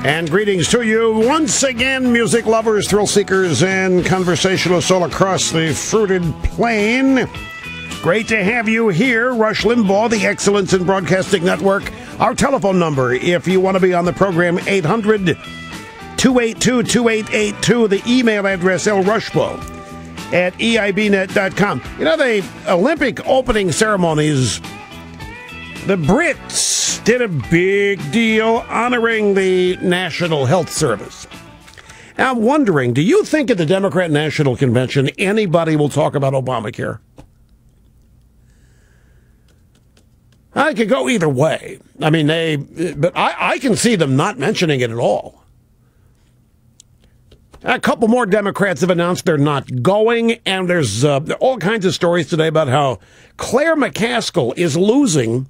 And greetings to you once again, music lovers, thrill seekers, and conversationalists all across the fruited plain. Great to have you here. Rush Limbaugh, the Excellence in Broadcasting Network. Our telephone number, if you want to be on the program, 800-282-2882. The email address, lrushbo@eibnet.com. You know, the Olympic opening ceremonies, the Brits did a big deal honoring the National Health Service. Now, I'm wondering, do you think at the Democrat National Convention anybody will talk about Obamacare? I could go either way. I mean, but I can see them not mentioning it at all. A couple more Democrats have announced they're not going, and there's all kinds of stories today about how Claire McCaskill is losing.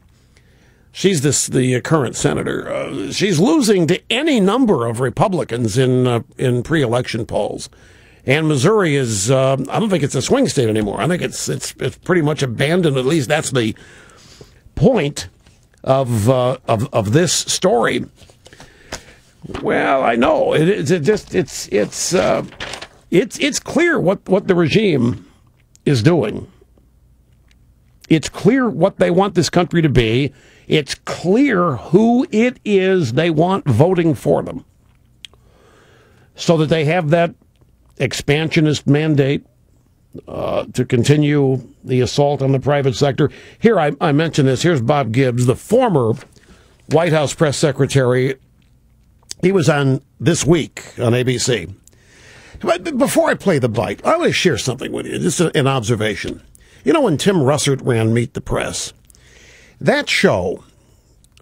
She's the current senator. She's losing to any number of Republicans in pre-election polls. And Missouri is, I don't think it's a swing state anymore. I think it's pretty much abandoned. At least that's the point of this story. Well, I know it's clear what the regime is doing. It's clear what they want this country to be. It's clear who it is they want voting for them, so that they have that expansionist mandate to continue the assault on the private sector. Here, I mentioned this. Here's Bob Gibbs, the former White House press secretary. He was on This Week on ABC. But before I play the bite, I want to share something with you, just an observation. You know, when Tim Russert ran Meet the Press, that show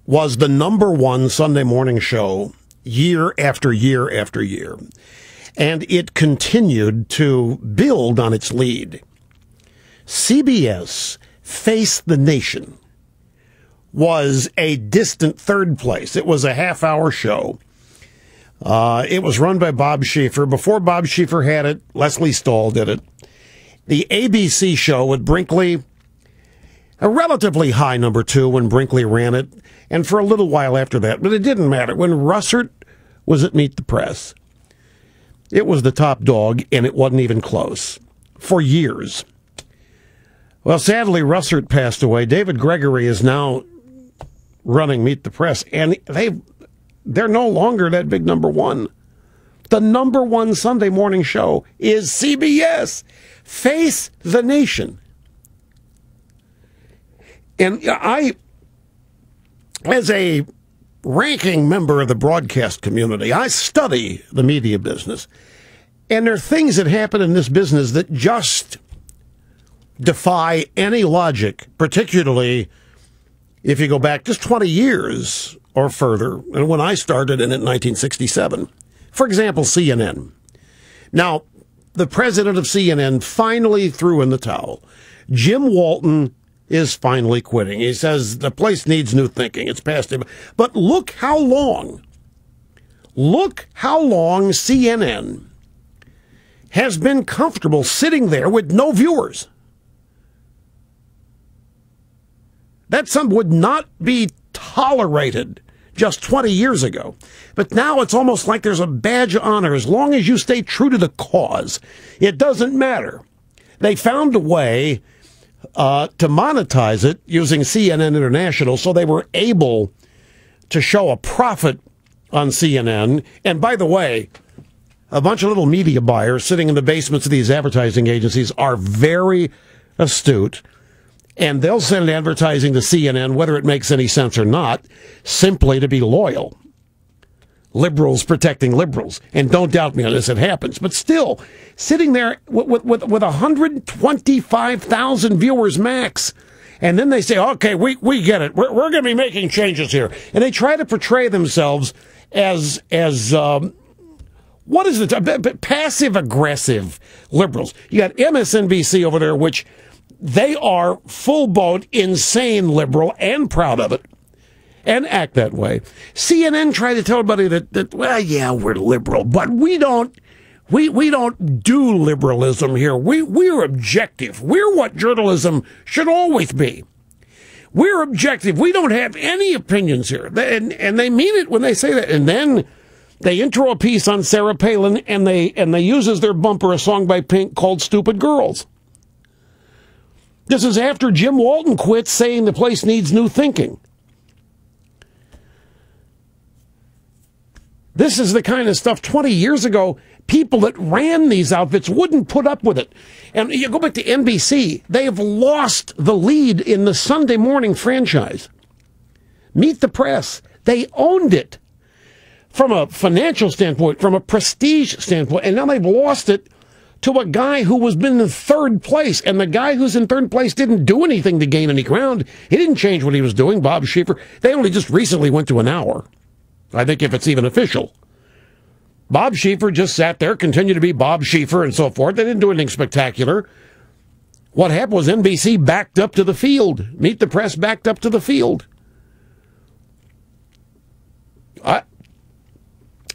was the #1 Sunday morning show year after year after year. And it continued to build on its lead. CBS Face the Nation was a distant third place. It was a half-hour show. It was run by Bob Schieffer. Before Bob Schieffer had it, Leslie Stahl did it. The ABC show with Brinkley, a relatively high #2 when Brinkley ran it, and for a little while after that. But it didn't matter. When Russert was at Meet the Press, it was the top dog, and it wasn't even close for years. Well, sadly, Russert passed away. David Gregory is now running Meet the Press, and they're no longer that big #1. The #1 Sunday morning show is CBS. Face the Nation. And I, as a ranking member of the broadcast community, I study the media business. And there are things that happen in this business that just defy any logic, particularly if you go back just 20 years or further, and when I started in 1967. For example, CNN. Now, the president of CNN finally threw in the towel. Jim Walton is finally quitting. He says the place needs new thinking. It's past him. But look how long CNN has been comfortable sitting there with no viewers. That some would not be tolerated just 20 years ago. But now it's almost like there's a badge of honor. As long as you stay true to the cause, it doesn't matter. They found a way to monetize it using CNN International, so they were able to show a profit on CNN. And by the way, a bunch of little media buyers sitting in the basements of these advertising agencies are very astute, and they'll send advertising to CNN, whether it makes any sense or not, simply to be loyal. Liberals protecting liberals. And don't doubt me on this, it happens. But still, sitting there with 125,000 viewers max, and then they say, okay, we get it. We're going to be making changes here. And they try to portray themselves as what is it? Passive-aggressive liberals. You got MSNBC over there, which they are full-blown insane liberal and proud of it and act that way. CNN tried to tell everybody that well, yeah, we're liberal, but we don't do liberalism here. We're objective. We're what journalism should always be. We're objective. We don't have any opinions here. And they mean it when they say that. And then They intro a piece on Sarah Palin, and they use as their bumper a song by Pink called Stupid Girls. This is after Jim Walton quit, saying the place needs new thinking. This is the kind of stuff 20 years ago, people that ran these outfits wouldn't put up with it. And you go back to NBC, they have lost the lead in the Sunday morning franchise. Meet the Press. They owned it from a financial standpoint, from a prestige standpoint, and now they've lost it to a guy who was been in third place, and the guy who's in third place didn't do anything to gain any ground. He didn't change what he was doing, Bob Schieffer. They only just recently went to an hour, I think, if it's even official. Bob Schieffer just sat there, continued to be Bob Schieffer and so forth. They didn't do anything spectacular. What happened was NBC backed up to the field. Meet the Press backed up to the field.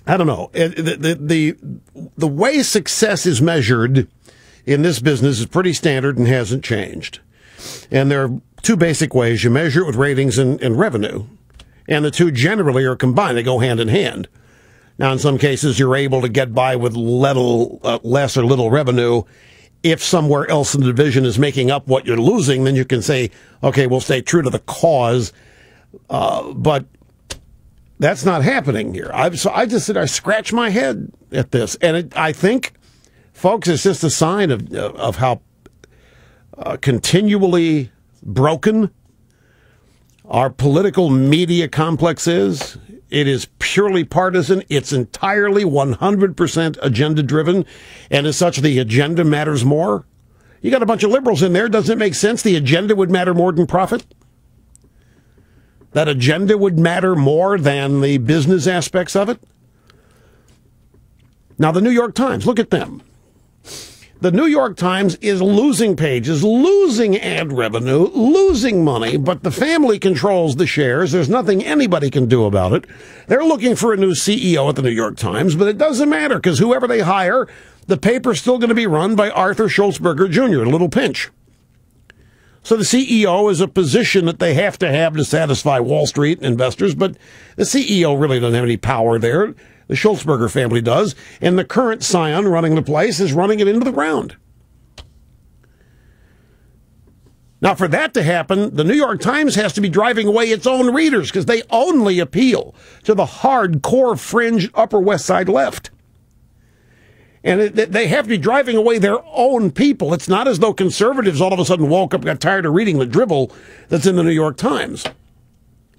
I don't know. The way success is measured in this business is pretty standard and hasn't changed. And there are two basic ways. You measure it with ratings and revenue. And the two generally are combined. They go hand in hand. Now, in some cases, you're able to get by with less or little revenue. If somewhere else in the division is making up what you're losing, then you can say, okay, we'll stay true to the cause. But that's not happening here. I just said I scratch my head at this, and I think, folks, it's just a sign of how continually broken our political media complex is. It is purely partisan. It's entirely 100% agenda-driven, and as such, the agenda matters more. You got a bunch of liberals in there. Doesn't it make sense the agenda would matter more than profit? That agenda would matter more than the business aspects of it? Now, the New York Times, look at them. The New York Times is losing pages, losing ad revenue, losing money, but the family controls the shares. There's nothing anybody can do about it. They're looking for a new CEO at the New York Times, but it doesn't matter because whoever they hire, the paper's still going to be run by Arthur Schultzberger Jr., a little pinch. So the CEO is a position that they have to satisfy Wall Street investors, but the CEO really doesn't have any power there. The Schultzberger family does, and the current scion running the place is running it into the ground. Now, for that to happen, the New York Times has to be driving away its own readers because they only appeal to the hardcore fringe Upper West Side left. And they have to be driving away their own people. It's not as though conservatives all of a sudden woke up and got tired of reading the drivel that's in the New York Times.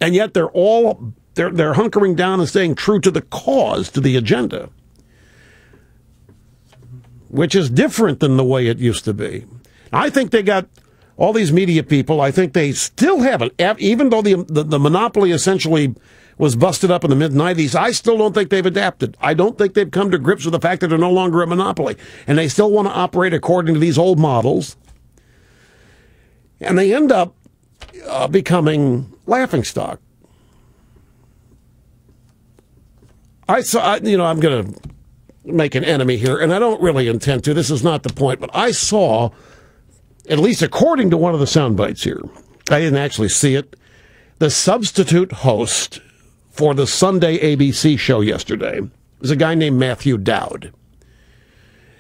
And yet they're hunkering down and staying true to the cause, to the agenda, which is different than the way it used to be. I think they got all these media people. I think they still have it, even though the monopoly essentially was busted up in the mid-'90s. I still don't think they've adapted. I don't think they've come to grips with the fact that they're no longer a monopoly, and they still want to operate according to these old models. And they end up becoming laughingstock. I'm going to make an enemy here, and I don't really intend to. This is not the point, but I saw, at least according to one of the sound bites here, I didn't actually see it, the substitute host for the Sunday ABC show yesterday was a guy named Matthew Dowd.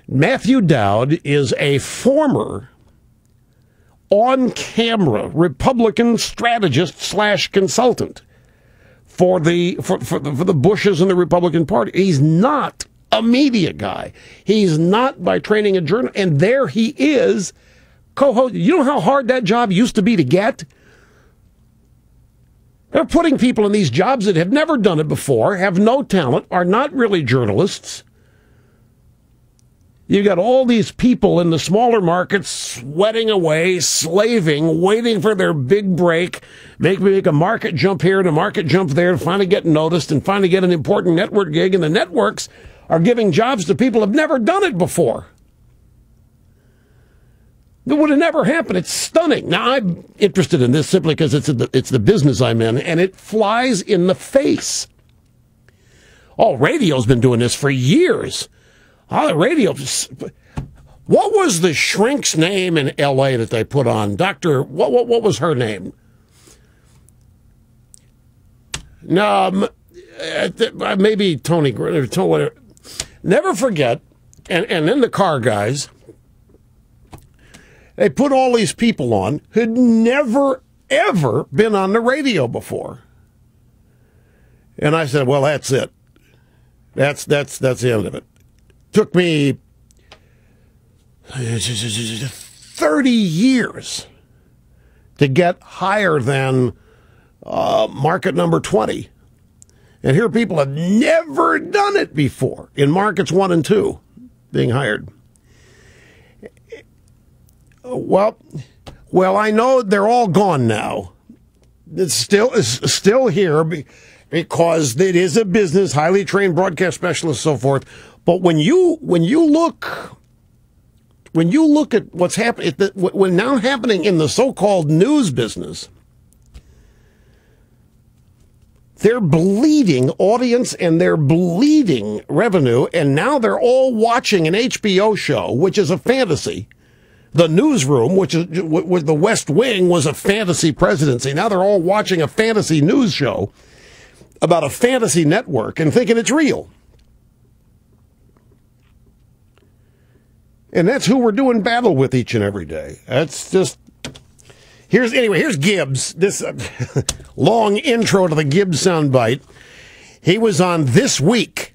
Matthew Dowd is a former on-camera Republican strategist / consultant for the Bushes and the Republican Party. He's not a media guy. He's not by training a journalist. And there he is, co-host. You know how hard that job used to be to get? They're putting people in these jobs that have never done it before, have no talent, are not really journalists. You got all these people in the smaller markets sweating away, slaving, waiting for their big break, make a market jump here and a market jump there, and finally get noticed and finally get an important network gig. And the networks are giving jobs to people who have never done it before. It would have never happened. It's stunning. Now, I'm interested in this simply because it's the business I'm in, and it flies in the face. Oh, radio's been doing this for years. Oh, the radio. What was the shrink's name in L.A. that they put on? What was her name? maybe Tony, whatever. Never forget, and then the car guys, they put all these people on who'd never, ever been on the radio before. And I said, well, that's it. That's the end of it. Took me 30 years to get higher than market number 20. And here people have never done it before in markets 1 and 2 being hired. Well, I know they're all gone now. It's still here because it is a business, highly trained broadcast specialists, so forth. But when you look at what's happening, what's now happening in the so-called news business, they're bleeding audience and they're bleeding revenue, and now they're all watching an HBO show, which is a fantasy. The Newsroom, which is the West Wing, was a fantasy presidency. Now they're all watching a fantasy news show about a fantasy network and thinking it's real. And that's who we're doing battle with each and every day. That's just... Here's Gibbs. This long intro to the Gibbs soundbite. He was on This Week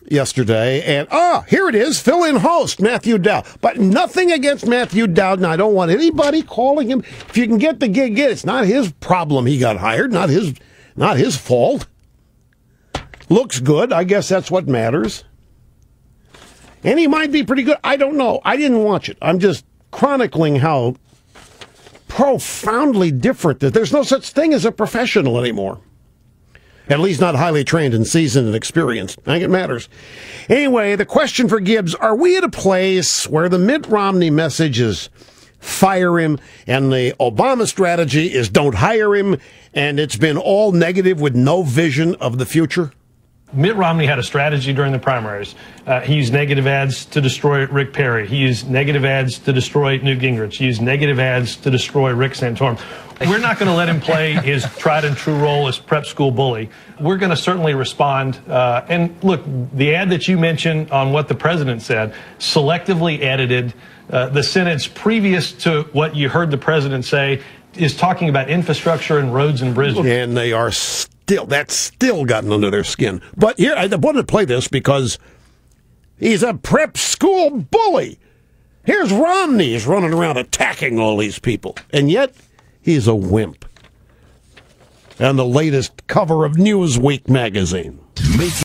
yesterday, and here it is, fill-in host Matthew Dowd. But nothing against Matthew Dowd, and I don't want anybody calling him. If you can get the gig, get it. It's not his problem he got hired, not his fault. Looks good, I guess that's what matters. And he might be pretty good, I don't know. I didn't watch it. I'm just chronicling how profoundly different that there's no such thing as a professional anymore. At least not highly trained and seasoned and experienced. I think it matters. Anyway, the question for Gibbs, are we at a place where the Mitt Romney message is fire him and the Obama strategy is don't hire him, and it's been all negative with no vision of the future? Mitt Romney had a strategy during the primaries. He used negative ads to destroy Rick Perry. He used negative ads to destroy Newt Gingrich. He used negative ads to destroy Rick Santorum. We're not going to let him play his tried and true role as prep school bully. We're going to certainly respond. And look, the ad that you mentioned on what the president said, selectively edited. The sentence previous to what you heard the president say is talking about infrastructure and roads and bridges. And they are that's still gotten under their skin. But here, I wanted to play this because he's a prep school bully. Here's Romney is running around attacking all these people. And yet, he's a wimp. And the latest cover of Newsweek magazine.